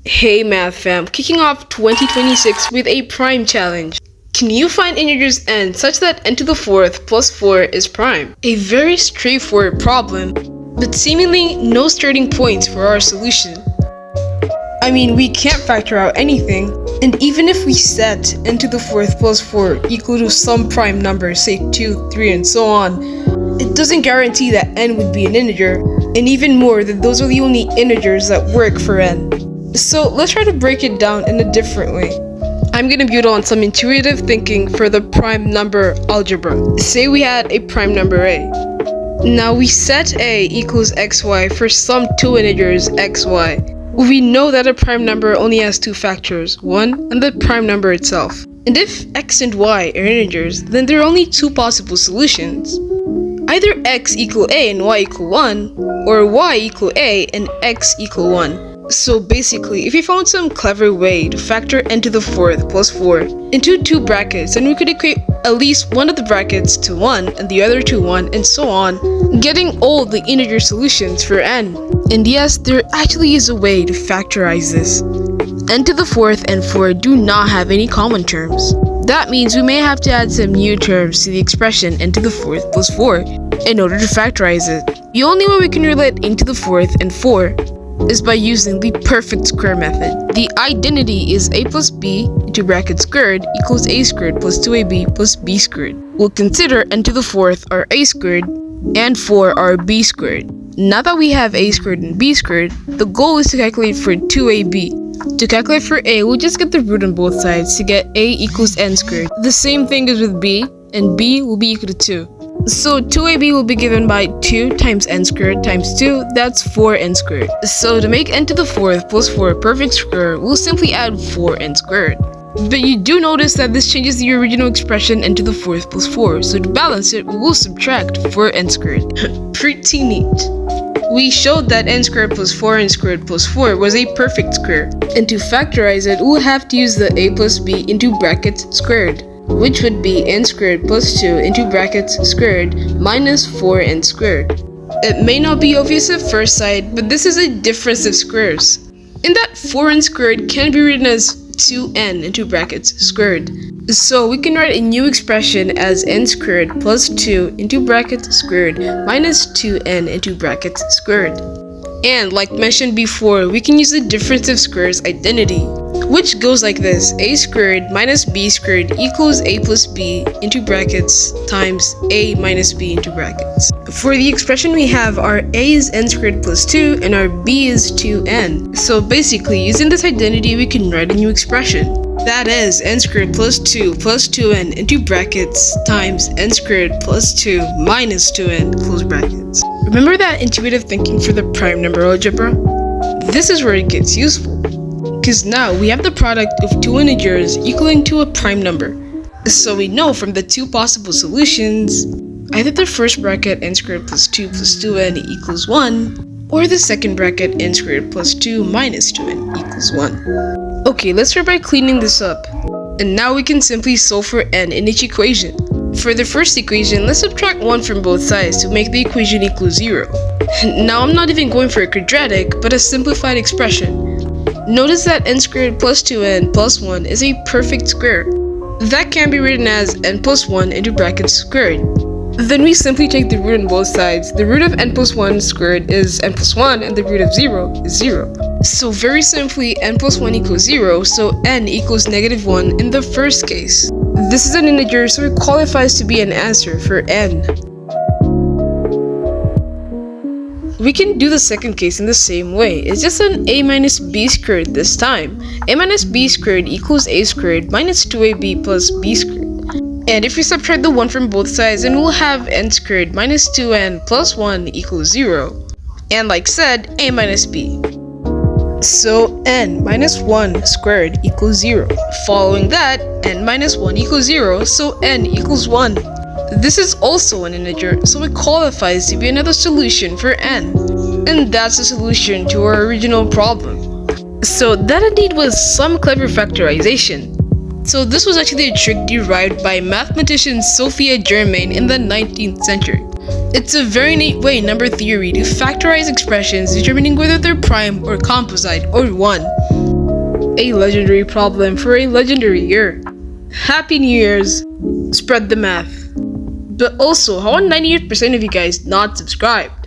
Hey Math fam, kicking off 2026 with a prime challenge. Can you find integers n such that n to the fourth plus 4 is prime? A very straightforward problem, but seemingly no starting points for our solution. I mean, we can't factor out anything, and even if we set n to the fourth plus 4 equal to some prime number, say 2, 3, and so on, it doesn't guarantee that n would be an integer, and even more that those are the only integers that work for n. So let's try to break it down in a different way. I'm gonna build on some intuitive thinking for the prime number algebra. Say we had a prime number a. Now we set a equals xy for some two integers xy. We know that a prime number only has two factors, 1 and the prime number itself. And if x and y are integers, then there are only two possible solutions. Either x equal a and y equal 1, or y equal a and x equal 1. So basically, if we found some clever way to factor n to the fourth plus 4 into two brackets, then we could equate at least one of the brackets to 1 and the other to 1 and so on, getting all the integer solutions for n. And yes, there actually is a way to factorize this. n to the fourth and 4 do not have any common terms. That means we may have to add some new terms to the expression n to the fourth plus 4 in order to factorize it. The only way we can relate n to the fourth and 4 is by using the perfect square method. The identity is a plus b into bracket squared equals a squared plus 2ab plus b squared. We'll consider n to the fourth are a squared and 4 are b squared. Now that we have a squared and b squared, the goal is to calculate for 2ab. To calculate for a, we'll just get the root on both sides to get a equals n squared. The same thing is with b, and b will be equal to 2. So 2ab will be given by 2 times n squared times 2, that's 4n squared. So to make n to the fourth plus 4 a perfect square, we'll simply add 4n squared. But you do notice that this changes the original expression n to the fourth plus 4, so to balance it, we will subtract 4n squared. Pretty neat. We showed that n squared plus 4n squared plus 4 was a perfect square, and to factorize it, we'll have to use the a plus b into brackets squared, which would be n squared plus 2 into brackets squared minus 4n squared. It may not be obvious at first sight, but this is a difference of squares, in that 4n squared can be written as 2n into brackets squared. So we can write a new expression as n squared plus 2 into brackets squared minus 2n into brackets squared. And like mentioned before, we can use the difference of squares identity, which goes like this: a squared minus b squared equals a plus b into brackets times a minus b into brackets. For the expression we have, our a is n squared plus 2 and our b is 2n. So basically, using this identity, we can write a new expression. That is n squared plus 2 plus 2n into brackets times n squared plus 2 minus 2n close brackets. Remember that intuitive thinking for the prime number algebra? This is where it gets useful, because now we have the product of two integers equaling to a prime number. So we know from the two possible solutions, either the first bracket n squared plus 2 plus 2n equals 1, or the second bracket n squared plus 2 minus 2n equals 1. Okay, let's start by cleaning this up. And now we can simply solve for n in each equation. For the first equation, let's subtract 1 from both sides to make the equation equal 0. Now I'm not even going for a quadratic, but a simplified expression. Notice that n squared plus 2n plus 1 is a perfect square. That can be written as n plus 1 into brackets squared. Then we simply take the root on both sides. The root of n plus 1 squared is n plus 1 and the root of 0 is 0. So very simply, n plus 1 equals 0, so n equals negative 1 in the first case. This is an integer, so it qualifies to be an answer for n. We can do the second case in the same way. It's just an a minus b squared this time. A minus b squared equals a squared minus 2ab plus b squared. And if we subtract the 1 from both sides, then we'll have n squared minus 2n plus 1 equals 0. And like said, a minus b. So n minus 1 squared equals 0. Following that, n minus 1 equals 0, so n equals 1. This is also an integer, so it qualifies to be another solution for n. And that's the solution to our original problem. So that indeed was some clever factorization. So this was actually a trick derived by mathematician Sophie Germain in the 19th century. It's a very neat way in number theory to factorize expressions determining whether they're prime or composite or 1. A legendary problem for a legendary year. Happy New Year's! Spread the math. But also, how are 98% of you guys not subscribed?